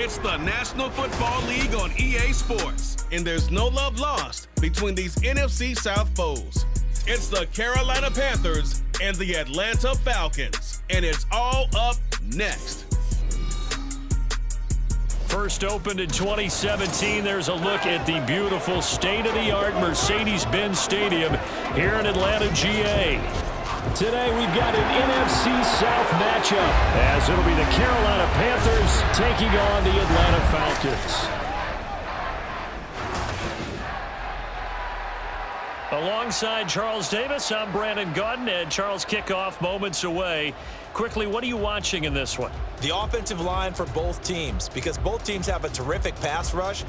It's the National Football League on EA Sports, and there's no love lost between these NFC South foes. It's the Carolina Panthers and the Atlanta Falcons, and it's all up next. First opened in 2017, there's a look at the beautiful state-of-the-art Mercedes-Benz Stadium here in Atlanta, GA. Today we've got an NFC South matchup as it'll be the Carolina Panthers taking on the Atlanta Falcons. Alongside Charles Davis, I'm Brandon Gaudin, and Charles, kickoff moments away. Quickly, what are you watching in this one? The offensive line for both teams, because both teams have a terrific pass rush.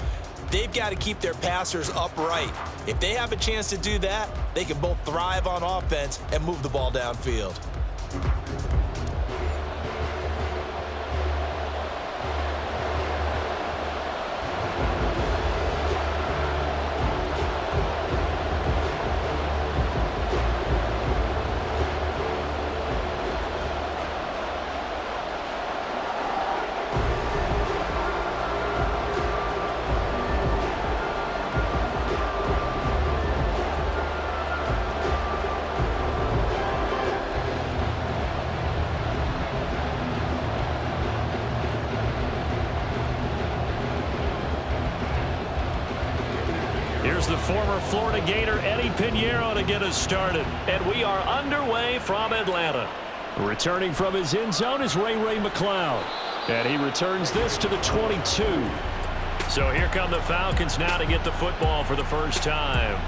They've got to keep their passers upright. If they have a chance to do that, they can both thrive on offense and move the ball downfield. Here's the former Florida Gator Eddie Pinheiro to get us started. And we are underway from Atlanta. Returning from his end zone is Ray McCloud. And he returns this to the 22. So here come the Falcons now to get the football for the first time.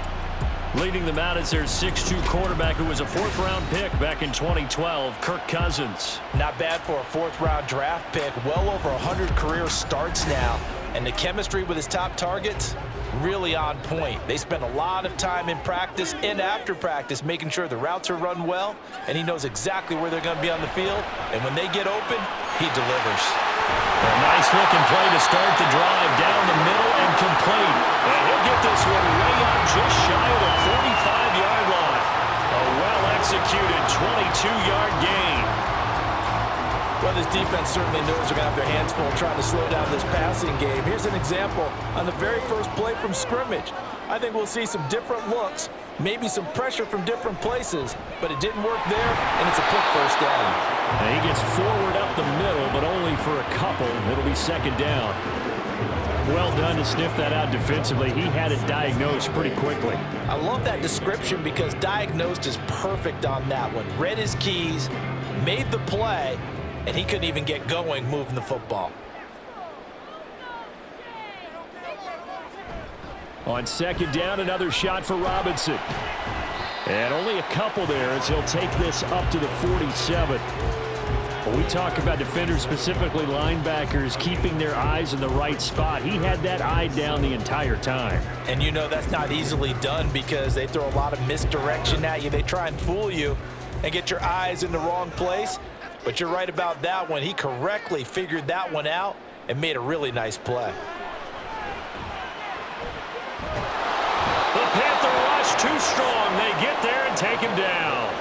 Leading them out is their 6'2 quarterback who was a fourth-round pick back in 2012, Kirk Cousins. Not bad for a fourth-round draft pick. Well over 100 career starts now. And the chemistry with his top targets, really on point. They spend a lot of time in practice and after practice making sure the routes are run well, and he knows exactly where they're going to be on the field. And when they get open, he delivers. A nice-looking play to start the drive down the middle and complete. And he'll get this one way up just shy of the 45-yard line. A well-executed 22-yard gain. Well, this defense certainly knows they're going to have their hands full trying to slow down this passing game. Here's an example on the very first play from scrimmage. I think we'll see some different looks, maybe some pressure from different places, but it didn't work there, and it's a quick first down. And he gets forward up the middle, but only for a couple. It'll be second down. Well done to sniff that out defensively. He had it diagnosed pretty quickly. I love that description because diagnosed is perfect on that one. Read his keys, made the play, and he couldn't even get going moving the football. On second down, another shot for Robinson. And only a couple there as he'll take this up to the 47. When we talk about defenders, specifically linebackers, keeping their eyes in the right spot, he had that eye down the entire time. And you know that's not easily done because they throw a lot of misdirection at you. They try and fool you and get your eyes in the wrong place. But you're right about that one. He correctly figured that one out and made a really nice play. The Panther rush too strong. They get there and take him down.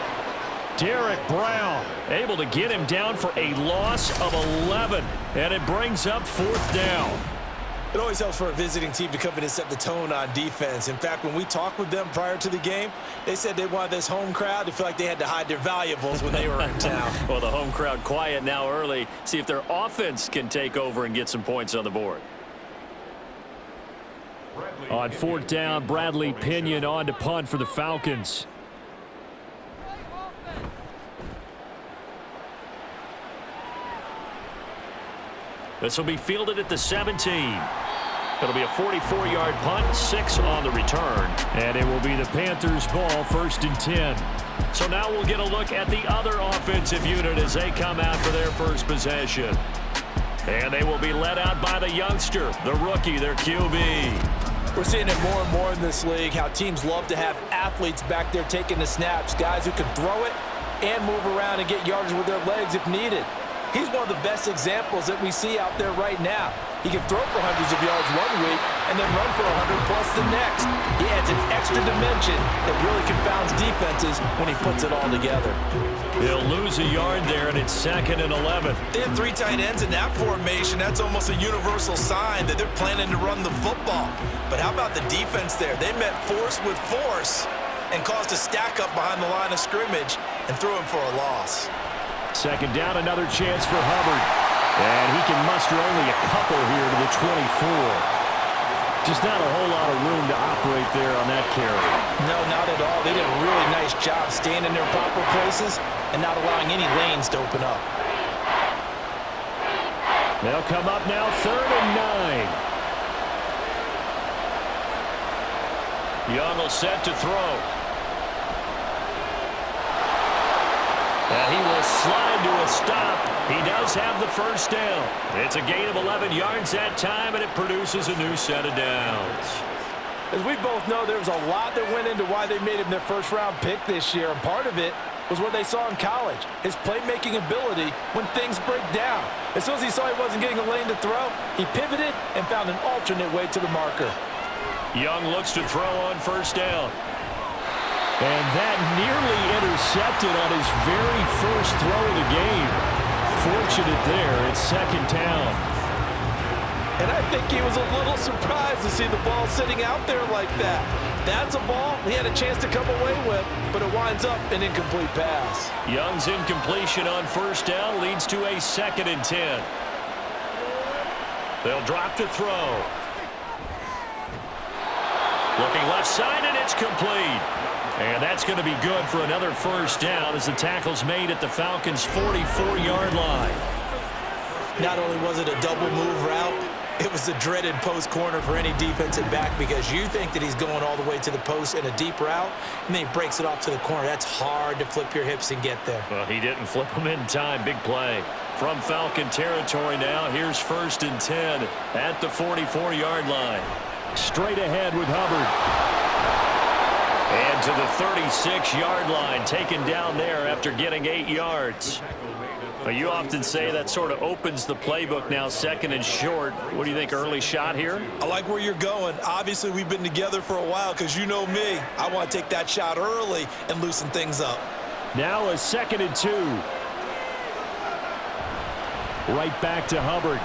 Derek Brown able to get him down for a loss of 11. And it brings up fourth down. It always helps for a visiting team to come in and set the tone on defense. In fact, when we talked with them prior to the game, they said they wanted this home crowd to feel like they had to hide their valuables when they were in town. Well, the home crowd quiet now early. See if their offense can take over and get some points on the board. On fourth down, Bradley Pinion on to punt for the Falcons. This will be fielded at the 17. It'll be a 44-yard punt, 6 on the return. And it will be the Panthers' ball, first and 10. So now we'll get a look at the other offensive unit as they come out for their first possession. And they will be led out by the youngster, the rookie, their QB. We're seeing it more and more in this league, how teams love to have athletes back there taking the snaps, guys who can throw it and move around and get yardage with their legs if needed. He's one of the best examples that we see out there right now. He can throw for hundreds of yards one week and then run for 100 plus the next. He adds an extra dimension that really confounds defenses when he puts it all together. He'll lose a yard there, and it's 2nd and 11. They have 3 tight ends in that formation. That's almost a universal sign that they're planning to run the football. But how about the defense there? They met force with force and caused a stack up behind the line of scrimmage and threw him for a loss. 2nd down, another chance for Hubbard. And he can muster only a couple here to the 24. Just not a whole lot of room to operate there on that carry. No, not at all. They did a really nice job staying in their proper places and not allowing any lanes to open up. They'll come up now, 3rd and 9. Young will set to throw. And he will slide to a stop. He does have the first down. It's a gain of 11 yards that time, and it produces a new set of downs. As we both know, there was a lot that went into why they made him their first-round pick this year, and part of it was what they saw in college, his playmaking ability when things break down. As soon as he saw he wasn't getting a lane to throw, he pivoted and found an alternate way to the marker. Young looks to throw on first down. And that nearly intercepted on his very first throw of the game. Fortunate there, it's 2nd down. And I think he was a little surprised to see the ball sitting out there like that. That's a ball he had a chance to come away with, but it winds up an incomplete pass. Young's incompletion on first down leads to a 2nd and 10. They'll drop to throw. Looking left side, and it's complete. And that's going to be good for another first down as the tackle's made at the Falcons' 44-yard line. Not only was it a double move route, it was the dreaded post corner for any defensive back because you think that he's going all the way to the post in a deep route, and then he breaks it off to the corner. That's hard to flip your hips and get there. Well, he didn't flip him in time. Big play. From Falcon territory now, here's 1st and 10 at the 44-yard line. Straight ahead with Hubbard. And to the 36-yard line, taken down there after getting 8 yards. Well, you often say that sort of opens the playbook now, 2nd and short. What do you think, early shot here? I like where you're going. Obviously, we've been together for a while because you know me. I want to take that shot early and loosen things up. Now a 2nd and 2. Right back to Hubbard.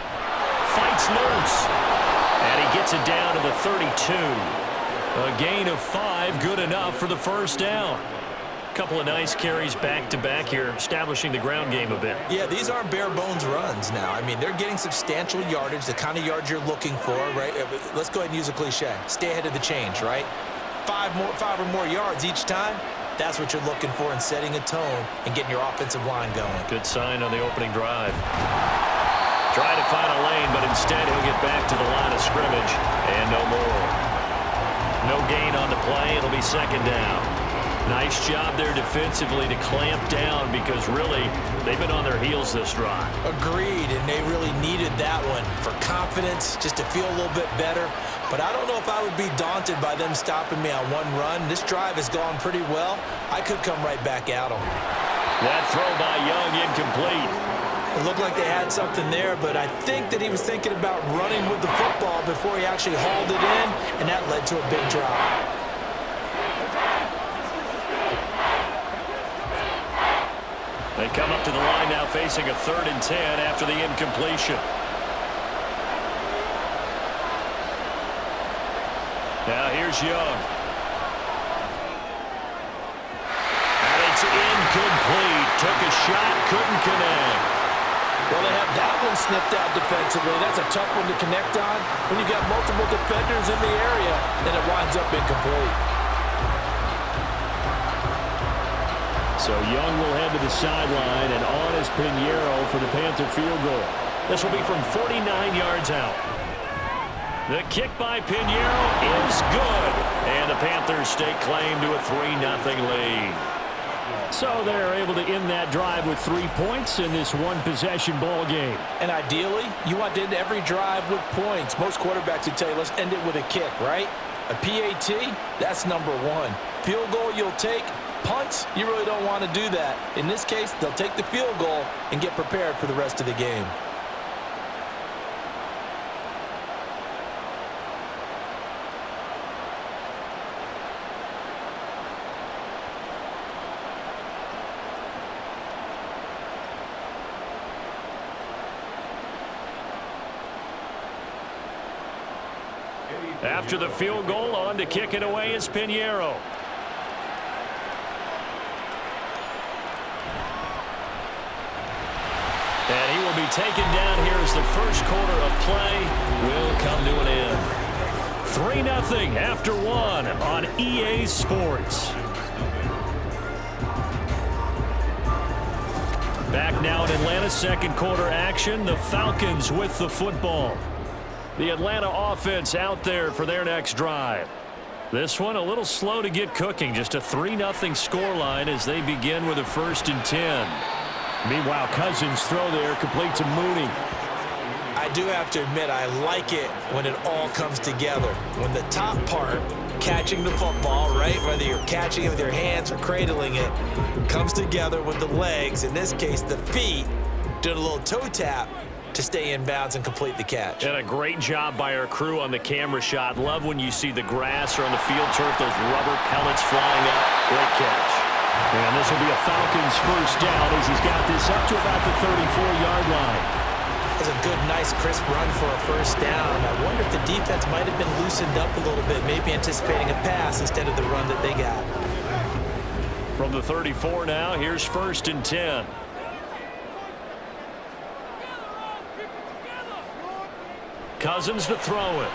Fights loose. And he gets it down to the 32. A gain of 5, good enough for the first down. Couple of nice carries back-to-back here, establishing the ground game a bit. Yeah, these aren't bare-bones runs now. I mean, they're getting substantial yardage, the kind of yards you're looking for, right? Let's go ahead and use a cliche. Stay ahead of the change, right? 5 or more yards each time, that's what you're looking for in setting a tone and getting your offensive line going. Good sign on the opening drive. Trying to find a lane, but instead he'll get back to the line of scrimmage, and no more. No gain on the play. It'll be 2nd down. Nice job there defensively to clamp down because really they've been on their heels this drive. Agreed, and they really needed that one for confidence, just to feel a little bit better. But I don't know if I would be daunted by them stopping me on one run. This drive has gone pretty well. I could come right back at them. That throw by Young incomplete. It looked like they had something there, but I think that he was thinking about running with the football before he actually hauled it in, and that led to a big drop. They come up to the line now facing a 3rd and 10 after the incompletion. Now here's Young. And it's incomplete. Took a shot, couldn't connect. Well, they have that one snipped out defensively. That's a tough one to connect on when you got multiple defenders in the area, and it winds up incomplete. So Young will head to the sideline, and on is Pinheiro for the Panther field goal. This will be from 49 yards out. The kick by Pinheiro is good, and the Panthers stake claim to a 3-0 lead. So they're able to end that drive with 3 points in this one-possession ball game. And ideally, you want to end every drive with points. Most quarterbacks would tell you, let's end it with a kick, right? A PAT, that's number 1. Field goal you'll take. Punts, you really don't want to do that. In this case, they'll take the field goal and get prepared for the rest of the game. After the field goal, on to kick it away is Pinheiro. And he will be taken down here as the first quarter of play will come to an end. 3-0 after 1 on EA Sports. Back now in Atlanta, second quarter action. The Falcons with the football. The Atlanta offense out there for their next drive. This one a little slow to get cooking. Just a 3-0 scoreline as they begin with a 1st and 10. Meanwhile, Cousins throw there, complete to Mooney. I do have to admit, I like it when it all comes together. When the top part, catching the football, right, whether you're catching it with your hands or cradling it, comes together with the legs, in this case the feet, doing a little toe tap to stay in bounds and complete the catch. And a great job by our crew on the camera shot. Love when you see the grass or on the field turf, those rubber pellets flying up. Great catch. And this will be a Falcons first down as he's got this up to about the 34-yard line. It's a good, nice, crisp run for a first down. I wonder if the defense might have been loosened up a little bit, maybe anticipating a pass instead of the run that they got. From the 34 now, here's 1st and 10. Cousins to throw it.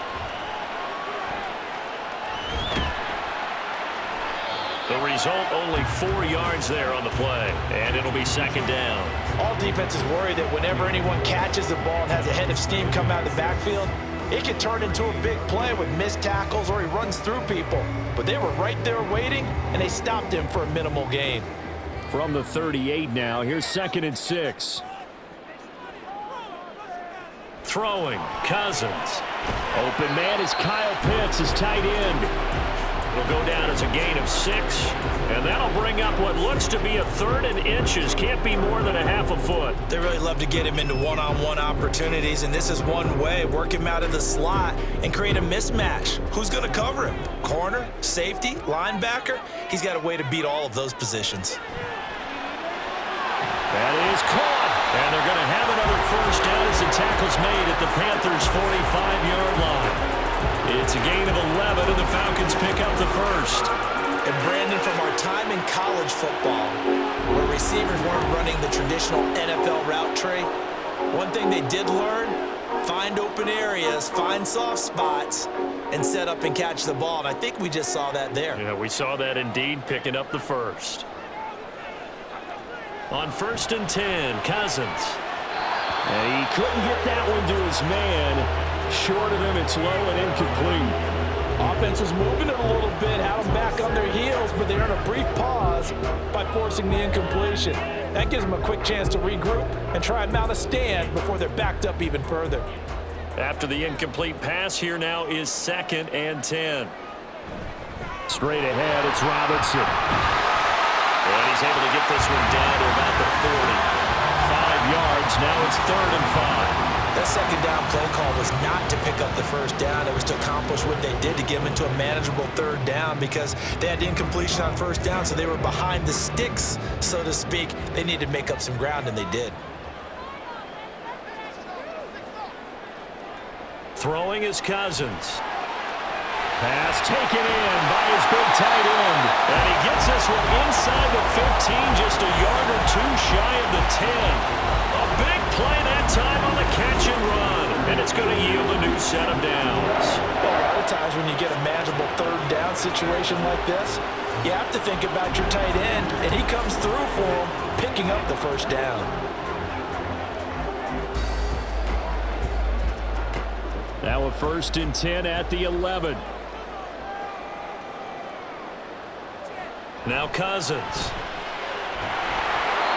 The result, only 4 yards there on the play, and it'll be 2nd down. All defenses worry that whenever anyone catches the ball and has a head of steam come out of the backfield, it can turn into a big play with missed tackles or he runs through people. But they were right there waiting, and they stopped him for a minimal gain. From the 38 now, here's 2nd and 6. Throwing, Cousins. Open man is Kyle Pitts, his tight end. It'll go down as a gain of 6, and that'll bring up what looks to be a 3rd and inches. Can't be more than a half a foot. They really love to get him into one-on-one opportunities, and this is one way. Work him out of the slot and create a mismatch. Who's going to cover him? Corner, safety, linebacker? He's got a way to beat all of those positions. That is caught, and they're going to have another first down as the tackle's made at the Panthers' 45-yard line. It's a gain of 11, and the Falcons pick up the first. And Brandon, from our time in college football, where receivers weren't running the traditional NFL route tree, one thing they did learn, find open areas, find soft spots, and set up and catch the ball. And I think we just saw that there. Yeah, we saw that indeed, picking up the first. On 1st and 10, Cousins. And he couldn't get that one to his man. Short of him, it's low and incomplete. Offense was moving it a little bit, had them back on their heels, but they earned a brief pause by forcing the incompletion. That gives them a quick chance to regroup and try and mount a stand before they're backed up even further. After the incomplete pass, here now is 2nd and 10. Straight ahead, it's Robinson. And he's able to get this one down to about the 40. 5 yards, now it's 3rd and 5. That second down play call was not to pick up the first down. It was to accomplish what they did to get them into a manageable 3rd down because they had incompletion on 1st down, so they were behind the sticks, so to speak. They needed to make up some ground, and they did. Throwing is Cousins. Pass taken in by his big tight end. And he gets this one inside the 15, just a yard or 2 shy of the 10. A big play that time on the catch and run. And it's going to yield a new set of downs. Well, a lot of times when you get a manageable 3rd down situation like this, you have to think about your tight end, and he comes through for him, picking up the first down. Now a 1st and 10 at the 11. Now Cousins.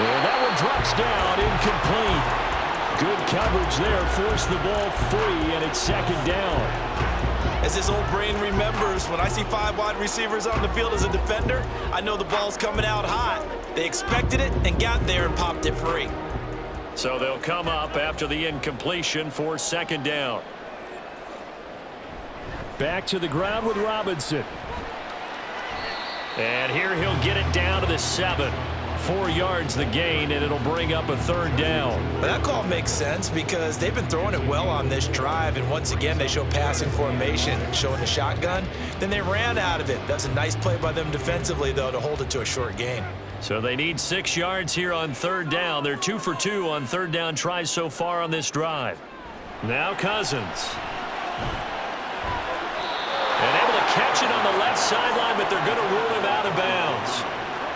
And that one drops down, incomplete. Good coverage there, forced the ball free, and it's 2nd down. As his old brain remembers, when I see 5 wide receivers on the field as a defender, I know the ball's coming out hot. They expected it and got there and popped it free. So they'll come up after the incompletion for 2nd down. Back to the ground with Robinson. And here he'll get it down to the 7. 4 yards the gain, and it'll bring up a 3rd down. But that call makes sense because they've been throwing it well on this drive, and once again they show passing formation, showing the shotgun. Then they ran out of it. That's a nice play by them defensively, though, to hold it to a short gain. So they need 6 yards here on 3rd down. They're 2 for 2 on 3rd down tries so far on this drive. Now Cousins. And able to catch it on the left sideline, but they're going to rule him out of bounds.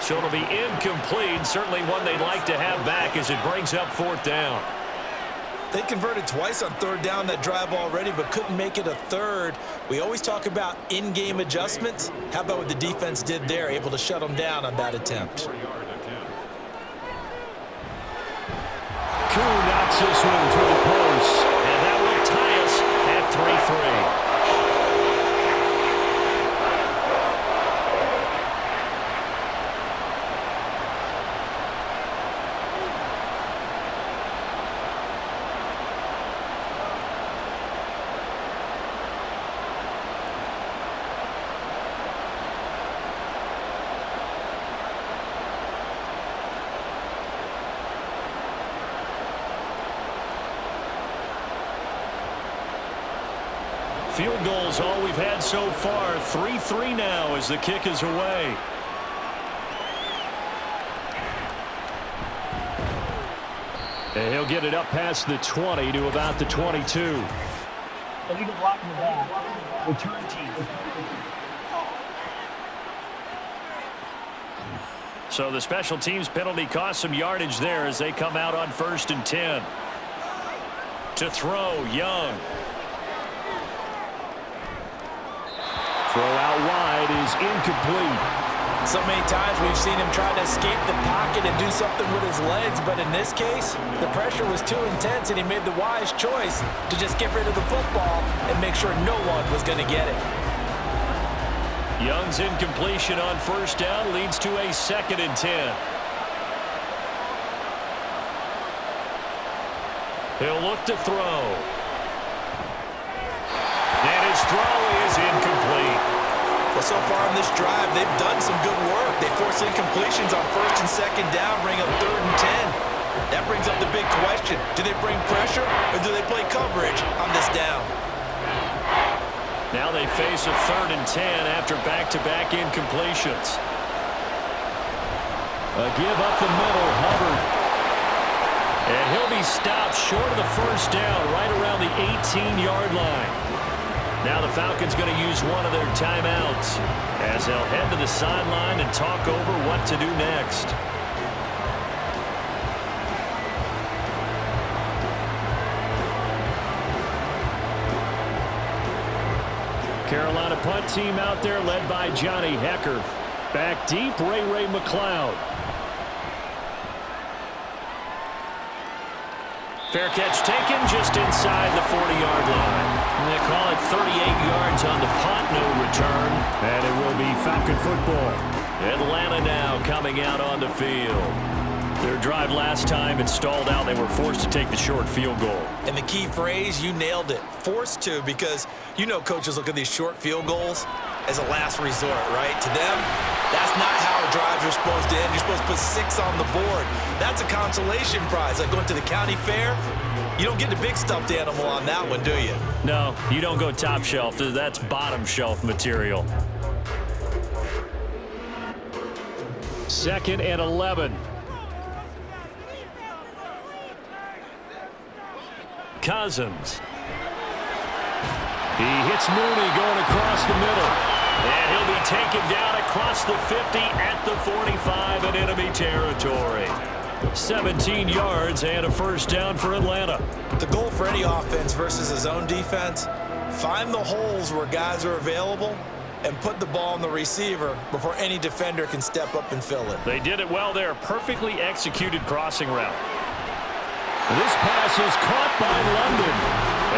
So it'll be incomplete. Certainly one they'd like to have back as it brings up 4th down. They converted twice on 3rd down that drive already, but couldn't make it a 3rd. We always talk about in-game adjustments. How about what the defense did there, able to shut them down on that attempt? Koo knocks this one through the post, and that will tie us at 3-3. Field goals all we've had so far. 3-3 now as the kick is away. And he'll get it up past the 20 to about the 22. Illegal block in the back. Return team. So the special teams penalty cost some yardage there as they come out on 1st and 10. To throw, Young. Throw out wide is incomplete. So many times we've seen him try to escape the pocket and do something with his legs, but in this case, the pressure was too intense and he made the wise choice to just get rid of the football and make sure no one was going to get it. Young's incompletion on 1st down leads to a 2nd and 10. He'll look to throw. And his throw is incomplete. Well, so far on this drive, they've done some good work. They force incompletions on 1st and 2nd down, bring up 3rd and 10. That brings up the big question. Do they bring pressure or do they play coverage on this down? Now they face a 3rd and 10 after back-to-back incompletions. A give up the middle, Hubbard. And he'll be stopped short of the 1st down right around the 18-yard line. Now the Falcons going to use one of their timeouts as they'll head to the sideline and talk over what to do next. Carolina punt team out there led by Johnny Hecker. Back deep, Ray McLeod. Fair catch taken just inside the 40-yard line. And they call it 38 yards on the punt, no return. And it will be Falcon football. Atlanta now coming out on the field. Their drive last time, it stalled out. They were forced to take the short field goal. And the key phrase, you nailed it. Forced to, because you know coaches look at these short field goals as a last resort, right? To them, that's not how drives are supposed to end. You're supposed to put 6 on the board. That's a consolation prize. Like going to the county fair, you don't get the big stuffed animal on that one, do you? No, you don't go top shelf. That's bottom shelf material. 2nd and 11. Cousins. He hits Mooney going across the middle. And he'll be taken down across the 50 at the 45 in enemy territory. 17 yards and a 1st down for Atlanta. The goal for any offense versus his own defense, find the holes where guys are available and put the ball on the receiver before any defender can step up and fill it. They did it well there. Perfectly executed crossing route. This pass is caught by London.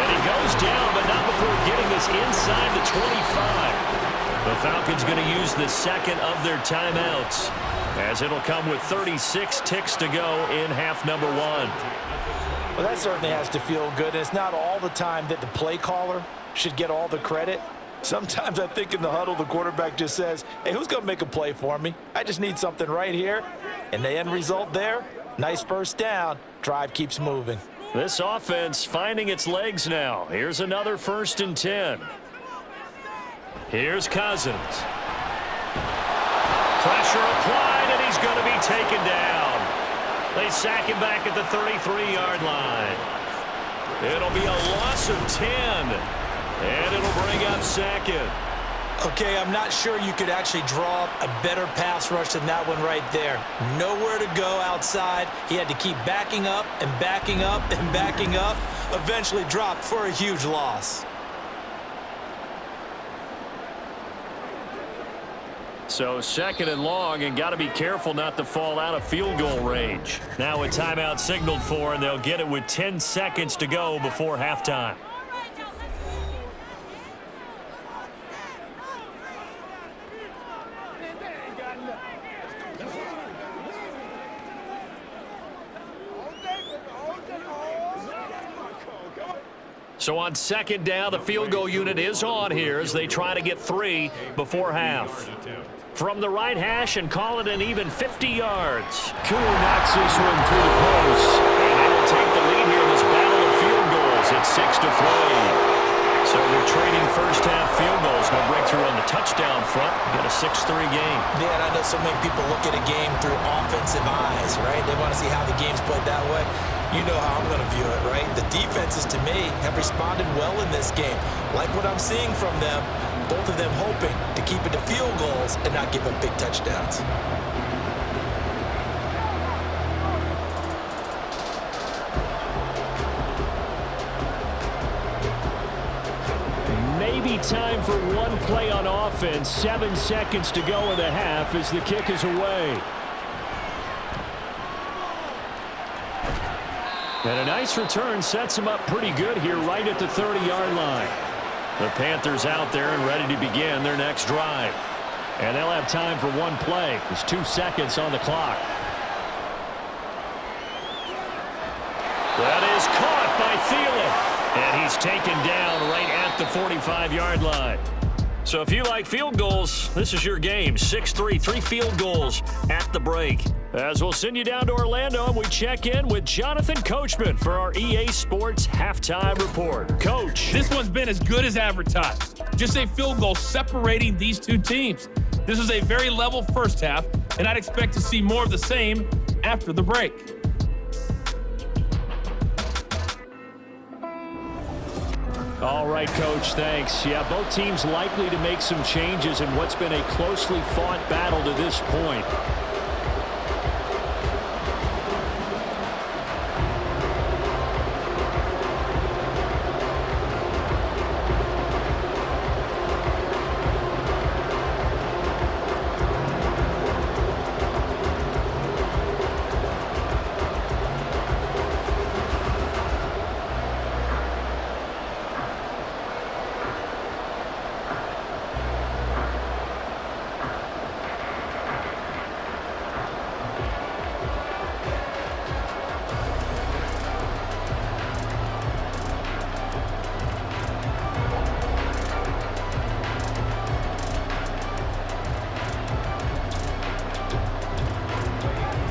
And he goes down, but not before getting this inside the 25. The Falcons going to use the 2nd of their timeouts, as it'll come with 36 ticks to go in half number 1. Well, that certainly has to feel good. And it's not all the time that the play caller should get all the credit. Sometimes I think in the huddle, the quarterback just says, hey, who's going to make a play for me? I just need something right here. And the end result there, nice first down. Drive keeps moving. This offense finding its legs now. Here's another 1st and 10. Here's Cousins. Pressure applied, and he's going to be taken down. They sack him back at the 33-yard line. It'll be a loss of 10, and it'll bring up 2nd. Okay, I'm not sure you could actually draw up a better pass rush than that one right there. Nowhere to go outside. He had to keep backing up and backing up and backing up. Eventually dropped for a huge loss. So 2nd and long, and got to be careful not to fall out of field goal range. Now a timeout signaled for, and they'll get it with 10 seconds to go before halftime. So on 2nd down, the field goal unit is on here as they try to get 3 before half. From the right hash and call it an even 50 yards. Cool knocks this one through the post. And they will take the lead here in this battle of field goals at 6-3. So they're trading first-half field goals. No breakthrough on the touchdown front. Got a 6-3 game. Yeah, and I know so many people look at a game through offensive eyes, right? They want to see how the game's played that way. You know how I'm going to view it, right? The defenses, to me, have responded well in this game. Like what I'm seeing from them, both of them hoping to keep it to field goals and not give up big touchdowns. Maybe time for one play on offense. 7 seconds to go in the half as the kick is away. And a nice return sets them up pretty good here right at the 30-yard line. The Panthers out there and ready to begin their next drive. And they'll have time for one play. There's 2 seconds on the clock. That is caught by Thielen. And he's taken down right at the 45-yard line. So if you like field goals, this is your game. 6-3, 3 field goals at the break. As we'll send you down to Orlando, and we check in with Jonathan Coachman for our EA Sports Halftime Report. Coach. This one's been as good as advertised. Just a field goal separating these two teams. This is a very level first half, and I'd expect to see more of the same after the break. All right, Coach, thanks. Yeah, both teams likely to make some changes in what's been a closely fought battle to this point.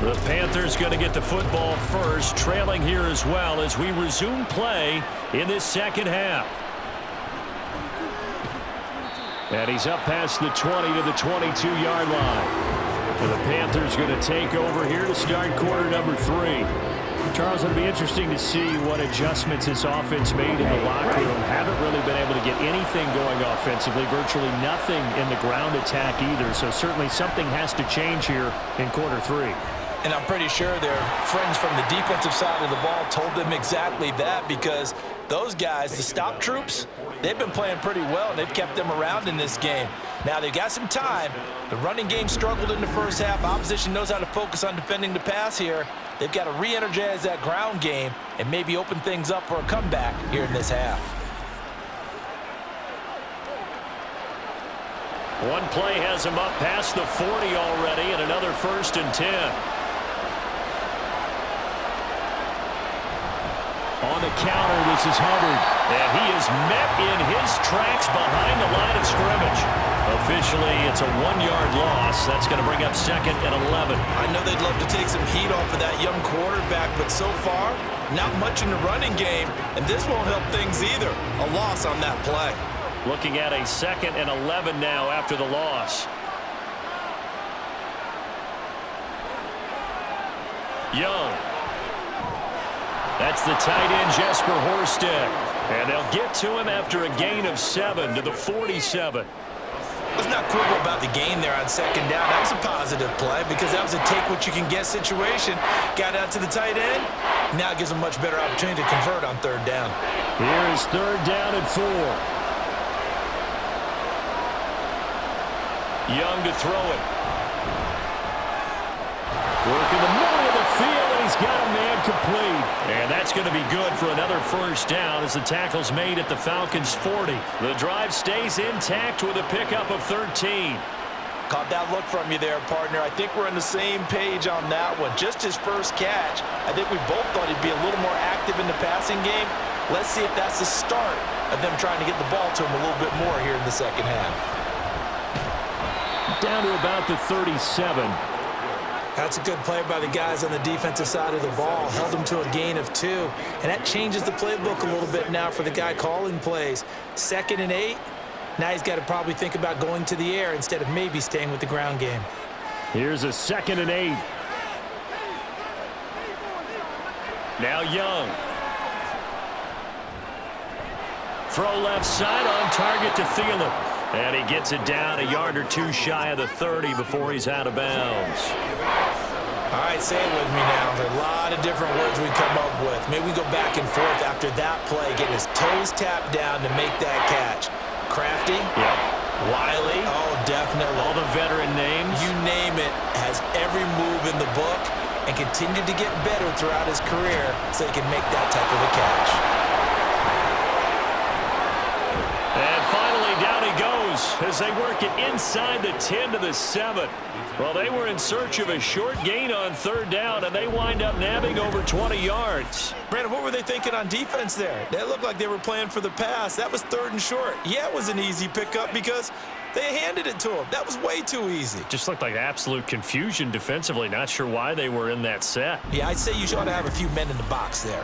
The Panthers going to get the football first, trailing here as well as we resume play in this second half. And he's up past the 20 to the 22-yard line. And the Panthers going to take over here to start quarter number 3. Charles, it'll be interesting to see what adjustments this offense made in the locker room. Haven't really been able to get anything going offensively, virtually nothing in the ground attack either. So certainly something has to change here in quarter 3. And I'm pretty sure their friends from the defensive side of the ball told them exactly that, because those guys, the stop troops, they've been playing pretty well, and they've kept them around in this game. Now, they've got some time. The running game struggled in the first half. Opposition knows how to focus on defending the pass here. They've got to re-energize that ground game and maybe open things up for a comeback here in this half. One play has him up past the 40 already, and another 1st and 10. On the counter, this is Hubbard. And he is met in his tracks behind the line of scrimmage. Officially, it's a 1-yard loss. That's going to bring up 2nd and 11. I know they'd love to take some heat off of that young quarterback, but so far, not much in the running game, and this won't help things either. A loss on that play. Looking at a 2nd and 11 now after the loss. Young. That's the tight end, Jesper Horsted. And they'll get to him after a gain of 7 to the 47. What's not cool about the gain there on 2nd down? That was a positive play because that was a take-what-you-can-get situation. Got out to the tight end. Now it gives them a much better opportunity to convert on 3rd down. Here is 3rd down and 4. Young to throw it. Working the middle of the field, and he's got a man complete. And that's going to be good for another 1st down as the tackle's made at the Falcons' 40. The drive stays intact with a pickup of 13. Caught that look from you there, partner. I think we're on the same page on that one. Just his first catch. I think we both thought he'd be a little more active in the passing game. Let's see if that's the start of them trying to get the ball to him a little bit more here in the 2nd half. Down to about the 37. That's a good play by the guys on the defensive side of the ball. Held them to a gain of 2. And that changes the playbook a little bit now for the guy calling plays. 2nd and 8. Now he's got to probably think about going to the air instead of maybe staying with the ground game. Here's a 2nd and 8. Now Young. Throw left side on target to Thielen. And he gets it down a yard or 2 shy of the 30 before he's out of bounds. All right, say it with me now. There's a lot of different words we come up with. Maybe we go back and forth after that play, getting his toes tapped down to make that catch. Crafty. Yep. Wiley. Oh, definitely. All the veteran names. You name it. Has every move in the book and continued to get better throughout his career so he can make that type of a catch. And finally, down he goes as they work it inside the 10 to the 7. Well, they were in search of a short gain on 3rd down, and they wind up nabbing over 20 yards. Brandon, what were they thinking on defense there? That looked like they were playing for the pass. That was 3rd and short. Yeah, it was an easy pickup because they handed it to him. That was way too easy. Just looked like absolute confusion defensively. Not sure why they were in that set. Yeah, I'd say you ought to have a few men in the box there.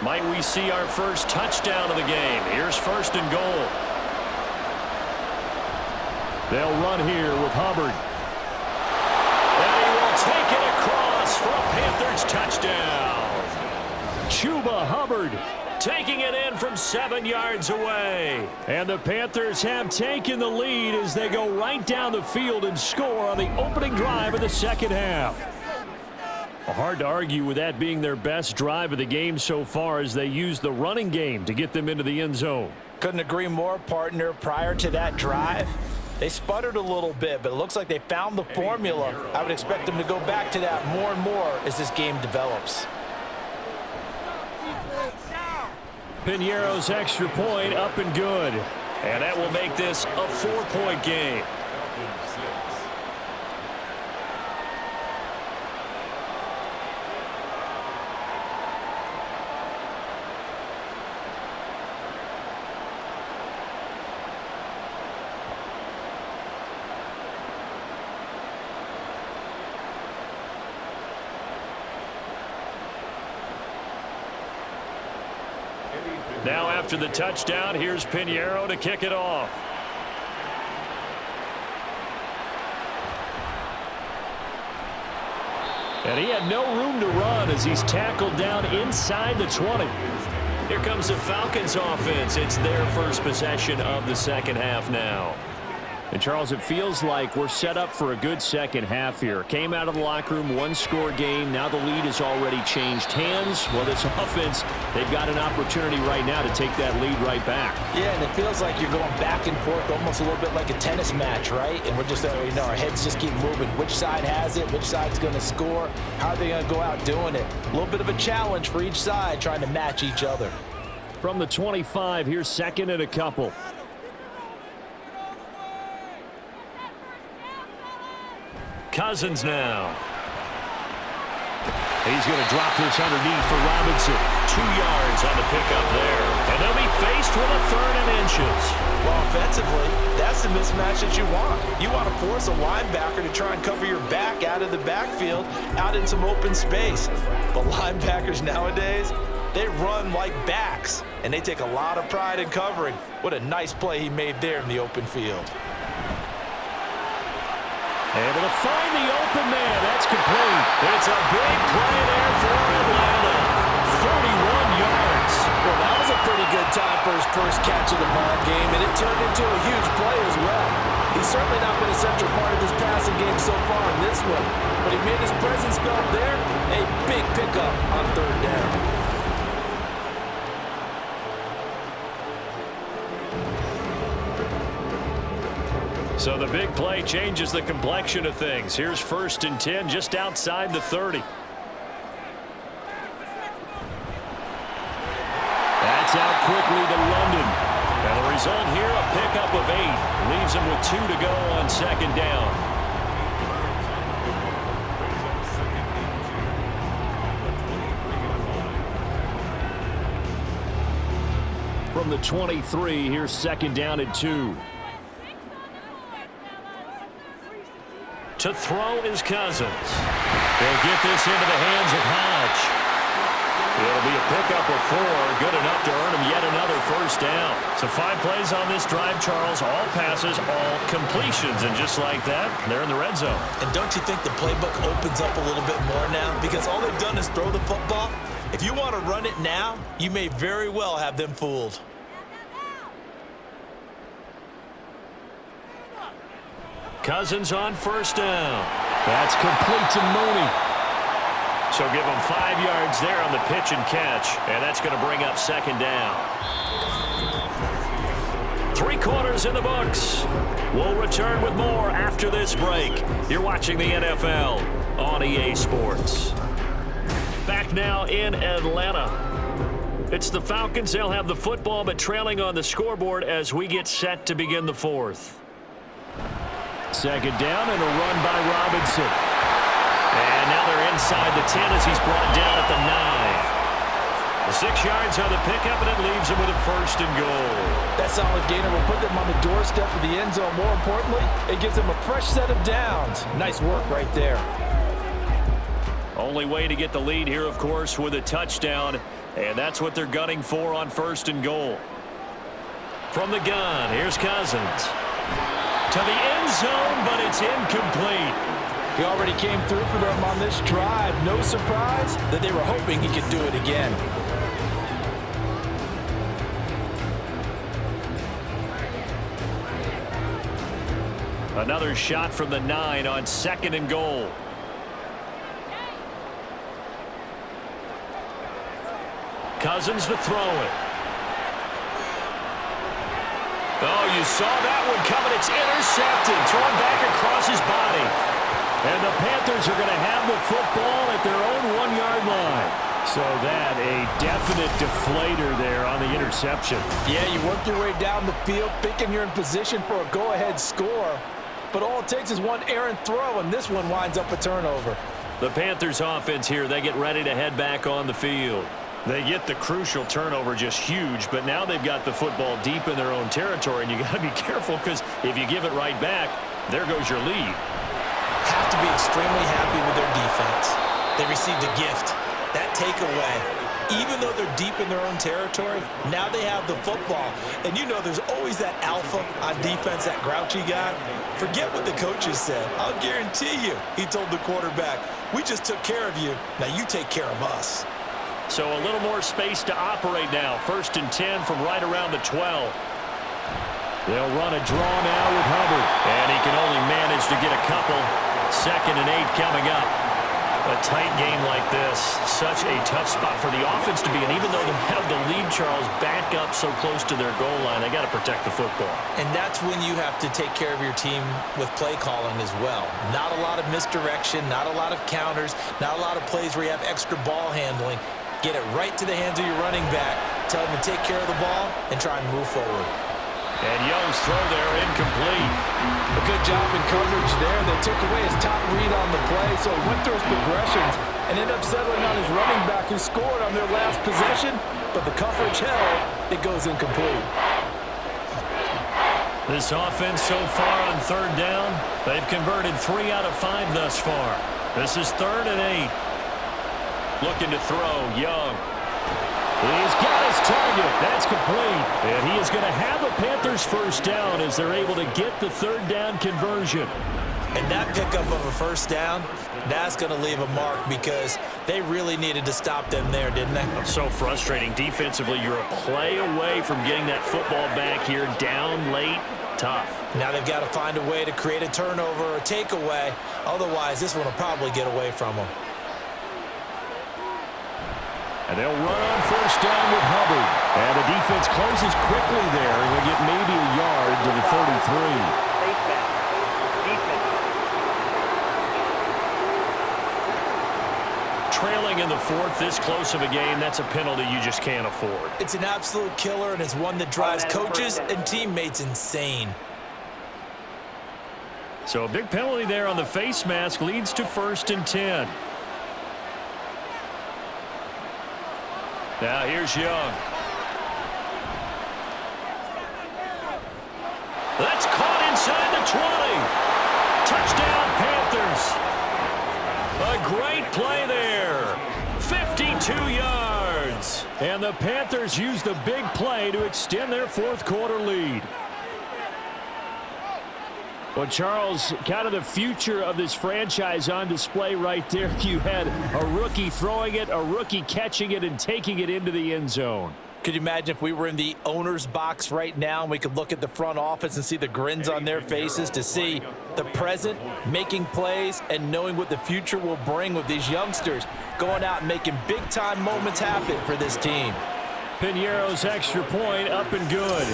Might we see our first touchdown of the game? Here's 1st and goal. They'll run here with Hubbard. And he will take it across for a Panthers touchdown. Chuba Hubbard taking it in from 7 yards away. And the Panthers have taken the lead as they go right down the field and score on the opening drive of the 2nd half. Hard to argue with that being their best drive of the game so far as they use the running game to get them into the end zone. Couldn't agree more, partner. Prior to that drive, they sputtered a little bit, but it looks like they found the formula. I would expect them to go back to that more and more as this game develops. Piñeiro's extra point up and good. And that will make this a 4-point game. Now after the touchdown, here's Piñeiro to kick it off. And he had no room to run as he's tackled down inside the 20. Here comes the Falcons offense. It's their first possession of the 2nd half now. And, Charles, it feels like we're set up for a good 2nd half here. Came out of the locker room, 1-score game. Now the lead has already changed hands. Well, this offense, they've got an opportunity right now to take that lead right back. Yeah, and it feels like you're going back and forth almost a little bit like a tennis match, right? And we're just, our heads just keep moving. Which side has it? Which side's going to score? How are they going to go out doing it? A little bit of a challenge for each side trying to match each other. From the 25, here's 2nd and a couple. Cousins now. He's going to drop this underneath for Robinson. 2 yards on the pickup there. And they'll be faced with a 3rd and inches. Well, offensively, that's the mismatch that you want. You want to force a linebacker to try and cover your back out of the backfield, out in some open space. But linebackers nowadays, they run like backs, and they take a lot of pride in covering. What a nice play he made there in the open field. Able to find the open man. That's complete. It's a big play there for Atlanta. 41 yards. Well, that was a pretty good time for his first catch of the ball game, and it turned into a huge play as well. He's certainly not been a central part of this passing game so far in this one, but he made his presence felt there. A big pickup on 3rd down. So the big play changes the complexion of things. Here's 1st and 10 just outside the 30. That's out quickly to London. And the result here, a pickup of 8. Leaves him with 2 to go on 2nd down. From the 23, here's 2nd down and 2. To throw is Cousins. They'll get this into the hands of Hodge. It'll be a pickup of 4, good enough to earn him yet another 1st down. So 5 plays on this drive, Charles. All passes, all completions. And just like that, they're in the red zone. And don't you think the playbook opens up a little bit more now? Because all they've done is throw the football. If you want to run it now, you may very well have them fooled. Cousins on 1st down. That's complete to Mooney. So give him 5 yards there on the pitch and catch. And that's going to bring up 2nd down. 3 quarters in the books. We'll return with more after this break. You're watching the NFL on EA Sports. Back now in Atlanta. It's the Falcons. They'll have the football, but trailing on the scoreboard as we get set to begin the 4th. 2nd down and a run by Robinson. And now they're inside the 10 as he's brought down at the 9. The 6 yards on the pickup, and it leaves him with a 1st and goal. That solid gainer will put them on the doorstep of the end zone. More importantly, it gives them a fresh set of downs. Nice work right there. Only way to get the lead here, of course, with a touchdown. And that's what they're gunning for on 1st and goal. From the gun, here's Cousins. To the end zone, but it's incomplete. He already came through for them on this drive. No surprise that they were hoping he could do it again. Another shot from the 9 on 2nd and goal. Cousins to throw it. Oh, you saw that one coming. It's intercepted. Thrown back across his body. And the Panthers are going to have the football at their own 1-yard line. So that a definite deflator there on the interception. Yeah, you work your way down the field thinking you're in position for a go-ahead score. But all it takes is one errant throw, and this one winds up a turnover. The Panthers offense here, they get ready to head back on the field. They get the crucial turnover, just huge, but now they've got the football deep in their own territory, and you got to be careful because if you give it right back, there goes your lead. Have to be extremely happy with their defense. They received a gift. That takeaway, even though they're deep in their own territory, now they have the football. And you know there's always that alpha on defense, that grouchy guy. Forget what the coaches said. I'll guarantee you, he told the quarterback, we just took care of you. Now you take care of us. So a little more space to operate now. 1st and 10 from right around the 12. They'll run a draw now with Hubbard. And he can only manage to get a couple. 2nd and 8 coming up. A tight game like this, such a tough spot for the offense to be in. Even though they have the lead, Charles, back up so close to their goal line, they got to protect the football. And that's when you have to take care of your team with play calling as well. Not a lot of misdirection, not a lot of counters, not a lot of plays where you have extra ball handling. Get it right to the hands of your running back. Tell him to take care of the ball and try and move forward. And Young's throw there incomplete. A good job in coverage there. They took away his top read on the play, so he went through his progressions and ended up settling on his running back who scored on their last possession, but the coverage held. It goes incomplete. This offense so far on third down, they've converted 3 out of 5 thus far. This is 3rd and 8. Looking to throw, Young. He's got his target. That's complete. And he is going to have a Panthers first down as they're able to get the 3rd down conversion. And that pickup of a first down, that's going to leave a mark because they really needed to stop them there, didn't they? So frustrating. Defensively, you're a play away from getting that football back here down late. Tough. Now they've got to find a way to create a turnover or takeaway. Otherwise, this one will probably get away from them. And they'll run on first down with Hubbard. And the defense closes quickly there. And they'll get maybe a yard to the 33. Trailing in the 4th, this close of a game, that's a penalty you just can't afford. It's an absolute killer, and it's one that drives coaches and teammates insane. So a big penalty there on the face mask leads to 1st and 10. Now here's Young. That's caught inside the 20. Touchdown, Panthers. A great play there. 52 yards. And the Panthers use the big play to extend their 4th quarter lead. Well, Charles, kind of the future of this franchise on display right there. You had a rookie throwing it, a rookie catching it, and taking it into the end zone. Could you imagine if we were in the owner's box right now and we could look at the front office and see the grins on their faces to see the present making plays and knowing what the future will bring with these youngsters going out and making big-time moments happen for this team. Piñeiro's extra point up and good.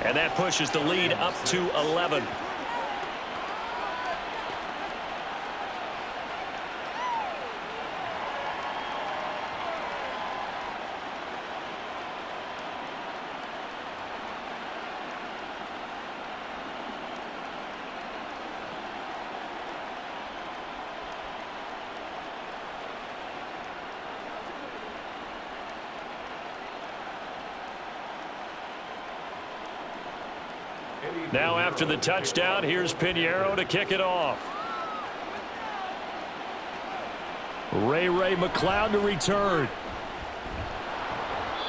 And that pushes the lead up to 11. Now after the touchdown, here's Piñeiro to kick it off. Ray McLeod to return.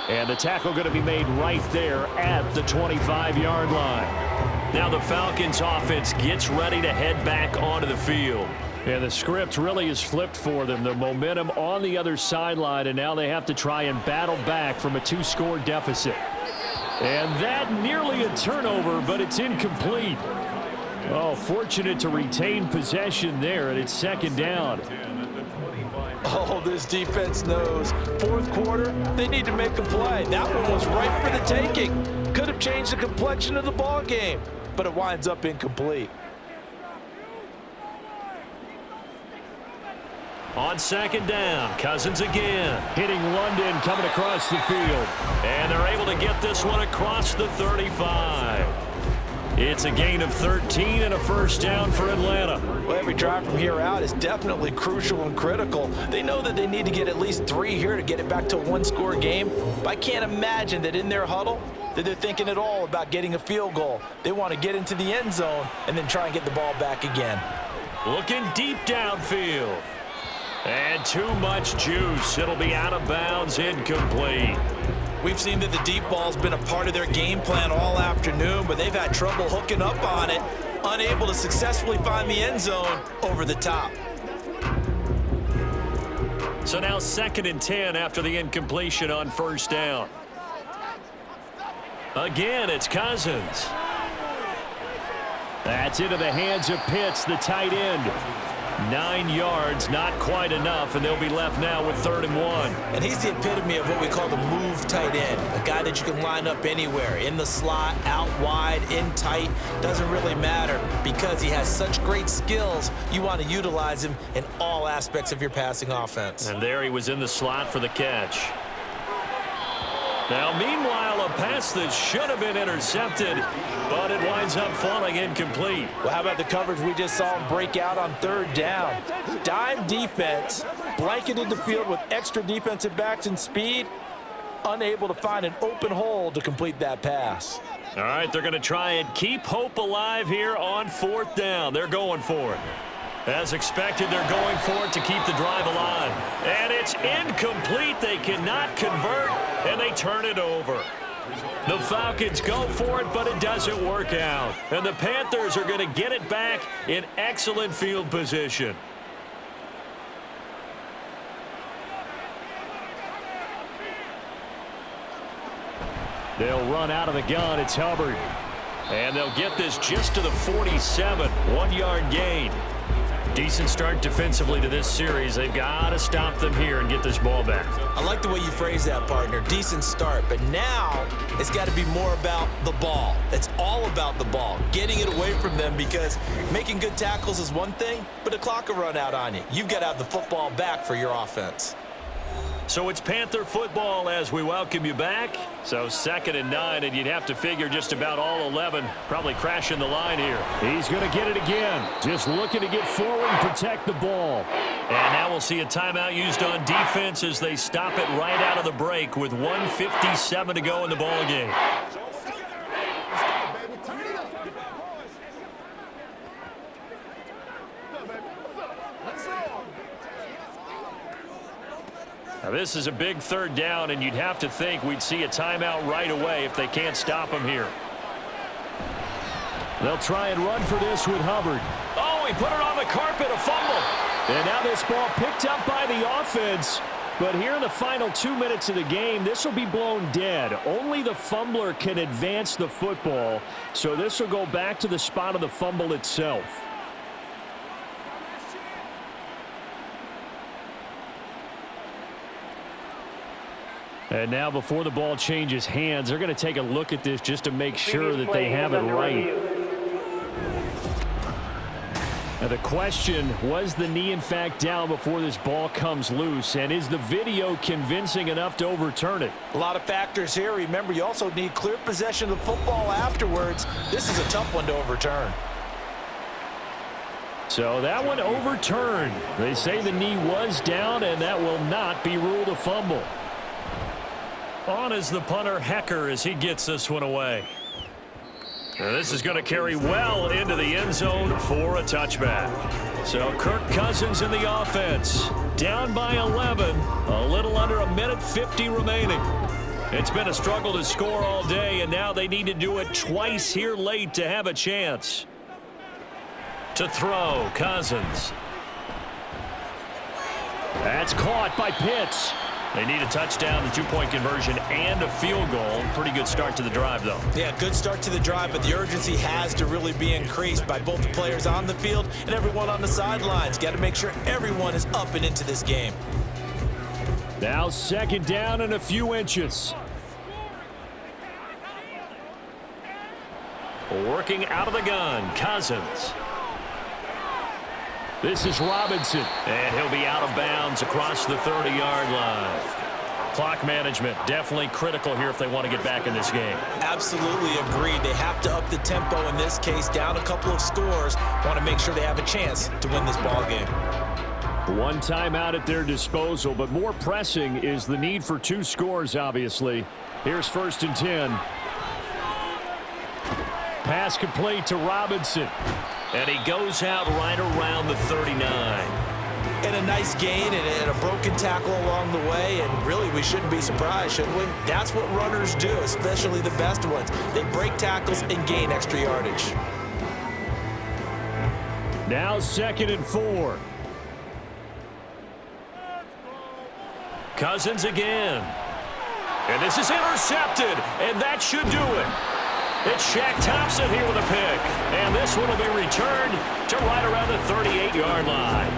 And the tackle going to be made right there at the 25-yard line. Now the Falcons offense gets ready to head back onto the field. And the script really is flipped for them. The momentum on the other sideline, and now they have to try and battle back from a 2-score deficit. And that nearly a turnover, but it's incomplete. Oh, fortunate to retain possession there, and it's 2nd down. Oh, this defense knows. 4th quarter, they need to make a play. That one was right for the taking. Could have changed the complexion of the ball game, but it winds up incomplete. On 2nd down, Cousins again. Hitting London coming across the field. And they're able to get this one across the 35. It's a gain of 13 and a first down for Atlanta. Well, every drive from here out is definitely crucial and critical. They know that they need to get at least 3 here to get it back to a 1-score game. But I can't imagine that in their huddle that they're thinking at all about getting a field goal. They want to get into the end zone and then try and get the ball back again. Looking deep downfield. And too much juice. It'll be out of bounds, incomplete. We've seen that the deep ball's been a part of their game plan all afternoon, but they've had trouble hooking up on it, unable to successfully find the end zone over the top. So now 2nd and 10 after the incompletion on first down. Again, it's Cousins. That's into the hands of Pitts, the tight end. 9 yards, not quite enough, and they'll be left now with 3rd and 1. And he's the epitome of what we call the move tight end, a guy that you can line up anywhere, in the slot, out wide, in tight, doesn't really matter because he has such great skills. You want to utilize him in all aspects of your passing offense. And there he was in the slot for the catch. Now, meanwhile, a pass that should have been intercepted, but it winds up falling incomplete. Well, how about the coverage we just saw him break out on third down? Dime defense, blanketed the field with extra defensive backs and speed, unable to find an open hole to complete that pass. All right, they're going to try and keep hope alive here on fourth down. They're going for it. As expected, they're going for it to keep the drive alive. And it's incomplete. They cannot convert, and they turn it over. The Falcons go for it, but it doesn't work out. And the Panthers are going to get it back in excellent field position. They'll run out of the gun. It's Hubbard. And they'll get this just to the 47. 1-yard gain. Decent start defensively to this series. They've got to stop them here and get this ball back. I like the way you phrase that, partner. Decent start. But now it's got to be more about the ball. It's all about the ball. Getting it away from them, because making good tackles is one thing, but the clock will run out on you. You've got to have the football back for your offense. So it's Panther football as we welcome you back. So 2nd and 9, and you'd have to figure just about all 11 probably crashing the line here. He's going to get it again. Just looking to get forward and protect the ball. And now we'll see a timeout used on defense as they stop it right out of the break with 1:57 to go in the ball game. Now this is a big 3rd down, and you'd have to think we'd see a timeout right away if they can't stop him here. They'll try and run for this with Hubbard. Oh, he put it on the carpet, a fumble. And now this ball picked up by the offense. But here in the final 2 minutes of the game, this will be blown dead. Only the fumbler can advance the football, so this will go back to the spot of the fumble itself. And now before the ball changes hands, they're going to take a look at this just to make sure that they have it right. Now the question, was the knee in fact down before this ball comes loose? And is the video convincing enough to overturn it? A lot of factors here. Remember, you also need clear possession of the football afterwards. This is a tough one to overturn. So that one overturned. They say the knee was down, and that will not be ruled a fumble. On is the punter, Hecker, as he gets this one away. And this is going to carry well into the end zone for a touchback. So Kirk Cousins in the offense. Down by 11. A little under 1:50 remaining. It's been a struggle to score all day, and now they need to do it twice here late to have a chance. To throw, Cousins. That's caught by Pitts. They need a touchdown, the 2-point conversion, and a field goal. Pretty good start to the drive, though. Yeah, good start to the drive, but the urgency has to really be increased by both the players on the field and everyone on the sidelines. Got to make sure everyone is up and into this game. Now 2nd down and a few inches. Working out of the gun, Cousins. This is Robinson, and he'll be out of bounds across the 30-yard line. Clock management definitely critical here if they want to get back in this game. Absolutely agreed. They have to up the tempo in this case, down a couple of scores. Want to make sure they have a chance to win this ball game. One timeout at their disposal, but more pressing is the need for 2 scores, obviously. Here's 1st and 10. Pass complete to Robinson. And he goes out right around the 39. And a nice gain and a broken tackle along the way, and really we shouldn't be surprised, should we? That's what runners do, especially the best ones. They break tackles and gain extra yardage. Now 2nd and 4. Cousins again. And this is intercepted, and that should do it. It's Shaq Thompson here with a pick. And this one will be returned to right around the 38-yard line.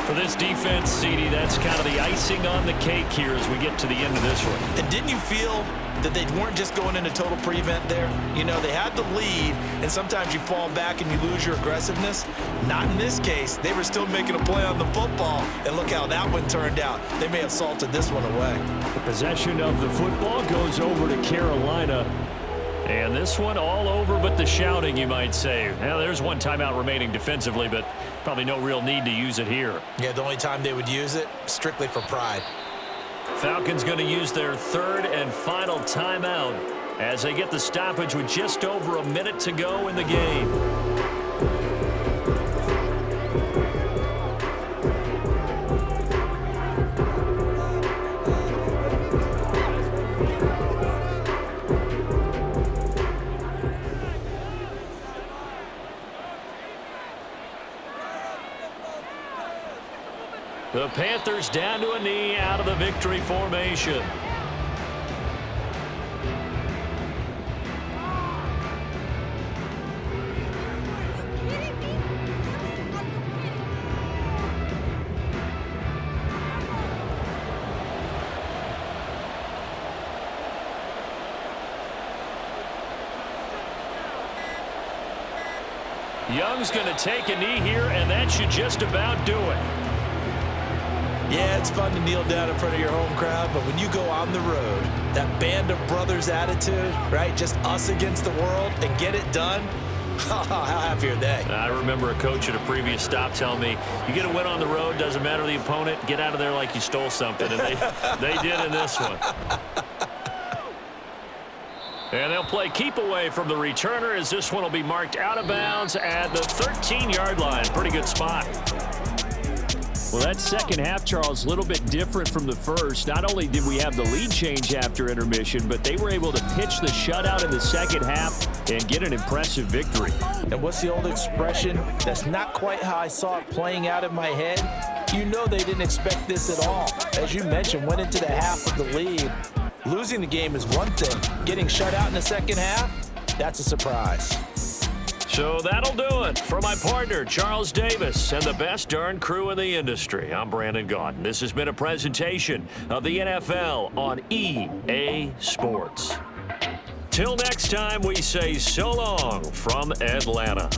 For this defense, CD, that's kind of the icing on the cake here as we get to the end of this one. And didn't you feel that they weren't just going into total prevent there? You know, they had the lead, and sometimes you fall back and you lose your aggressiveness. Not in this case. They were still making a play on the football, and look how that one turned out. They may have salted this one away. The possession of the football goes over to Carolina. And this one all over but the shouting, you might say. Well, there's one timeout remaining defensively, but probably no real need to use it here. Yeah, the only time they would use it, strictly for pride. Falcons going to use their third and final timeout as they get the stoppage with just over a minute to go in the game. The Panthers down to a knee out of the victory formation. Young's going to take a knee here, and that should just about do it. Yeah, it's fun to kneel down in front of your home crowd, but when you go on the road, that band of brothers attitude, right? Just us against the world and get it done. How happy are they? I remember a coach at a previous stop telling me, you get a win on the road, doesn't matter the opponent, get out of there like you stole something. And they did in this one. And they'll play keep away from the returner as this one will be marked out of bounds at the 13-yard line. Pretty good spot. Well, that second half, Charles, a little bit different from the first. Not only did we have the lead change after intermission, but they were able to pitch the shutout in the second half and get an impressive victory. And what's the old expression? That's not quite how I saw it playing out in my head. You know they didn't expect this at all. As you mentioned, went into the half of the lead. Losing the game is one thing. Getting shut out in the second half, that's a surprise. So that'll do it for my partner, Charles Davis, and the best darn crew in the industry. I'm Brandon Gaudin. This has been a presentation of the NFL on EA Sports. Till next time, we say so long from Atlanta.